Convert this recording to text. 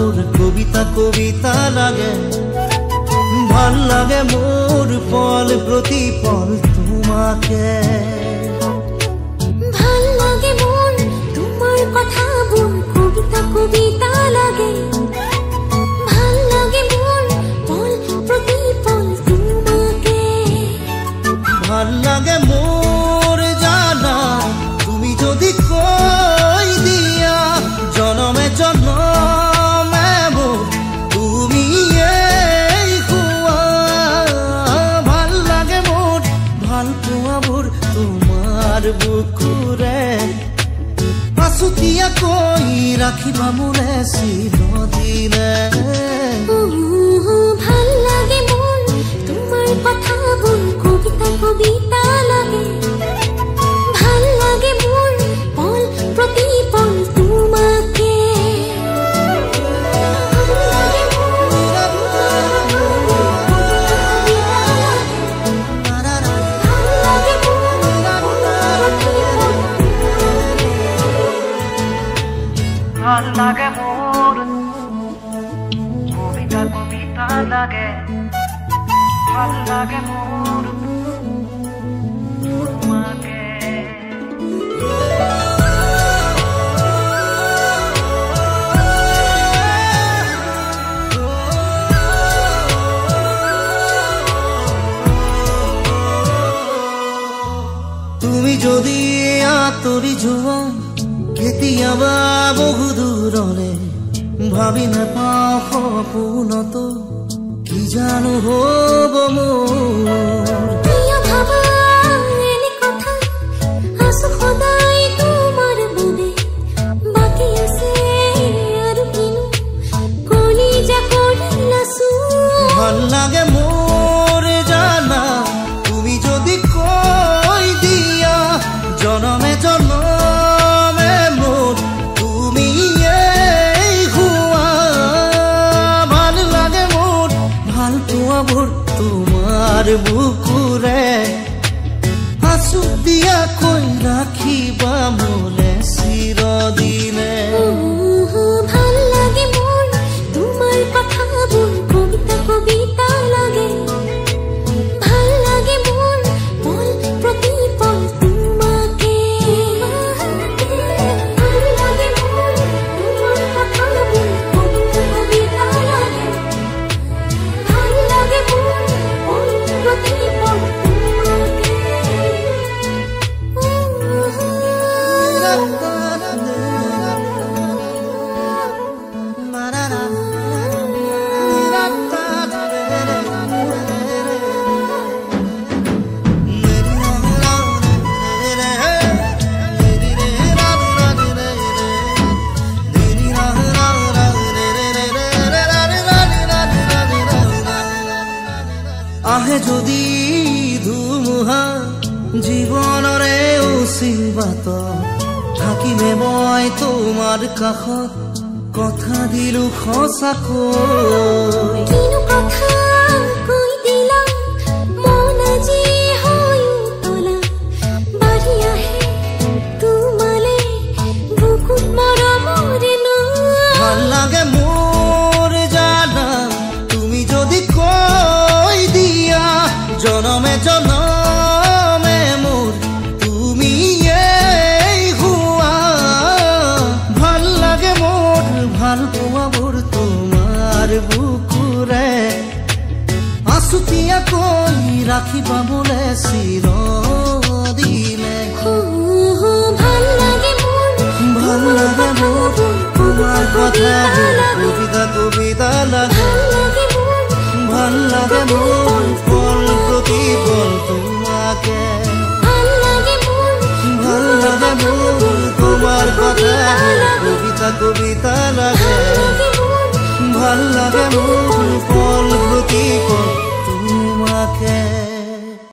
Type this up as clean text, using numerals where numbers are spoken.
মোৰ কবিতা কবিতা লাগে ভাল লাগে মোৰ পল প্ৰতি পল তোমাকে ভাল লাগে মোৰ তোমাৰ কথাবোৰ কবিতা কবিতা লাগে ভাল লাগে মোৰ পল প্ৰতি পল তোমাকে ভাল লাগে মোৰ জানা তুমি যদি কৈ দিয়া জনমে জনমে মোৰ তুমি খুৱা ভাল লাগে মোৰ ভাল পোৱাবোৰ তোমাৰ বুকুৰে পাছুতীয়াকৈ ৰাখিবা মোৰে চিৰদিনে ভাল লাগে মোৰ তোমাৰ কথাবোৰ কবিতা কবিতা লাগে ভাল লাগে মোৰ পল প্ৰতি পল তোমাকে ভাল লাগে মোৰ কবিতা কবিতা লাগে ভাল লাগে মোৰ তোমাকে তুমি যদি আঁতৰি যোৱা কেতিয়াবা বহু দূৰলে ভাবি নাপাওঁ সপোনতো কি জানো হ'ব মোৰ প্ৰিয় ভাবা এনে কথা আছো সদায় তোমাৰ বাবে বাকী আছে আৰু কিনো কলিজা কৰিলাছো ভাল লাগে মোৰ জানা তুমি যদি কৈ দিয়া জনমে জনমে মোৰ তুমি খুৱা ভাল লাগে মোৰ ভাল পোৱাবোৰ তোমাৰ বুকুৰে আছুতীয়াকৈ ৰাখিবা মোলে চিৰদিনে ভাল লাগে মোৰ তোমাৰ কথাবোৰ কবিতা কবিতা লাগে ভাল লাগে মোৰ পল প্ৰতি পল তোমাকে ভাল লাগে মোৰ তোমাৰ কথাবোৰ কবিতা কবিতা লাগে ভাল লাগে মোৰ পল প্ৰতি পল আহে যদি ধুমুহা জীৱনৰে উচিবাত থাকিলে মই তোমাৰ কাষত কথা দিলো সঁচাকৈ কিনো কথা কৈ দিলা মন আজি হৈ উতলা বাঢ়ি আহে তোমালে বুকুত মৰমৰে ভাল লাগে মোৰ জানা তুমি যদি কৈ দিয়া জনমে জনমে মোৰ তুমি খুৱা ভাল লাগে মোৰ ভাল পোৱাবোৰ তোমাৰ বুকুৰে আছুতীয়াকৈ ৰাখিবা মোলে চিৰদিনে ভাল লাগে মোৰ তোমাৰ কথাবোৰ কবিতা কবিতা লাগে ভাল লাগে মোৰ পল প্ৰতি পল তোমাকে ভাল লাগে মোৰ তোমাৰ কথাবোৰ কবিতা কবিতা লাগে ভাল লাগে মোৰ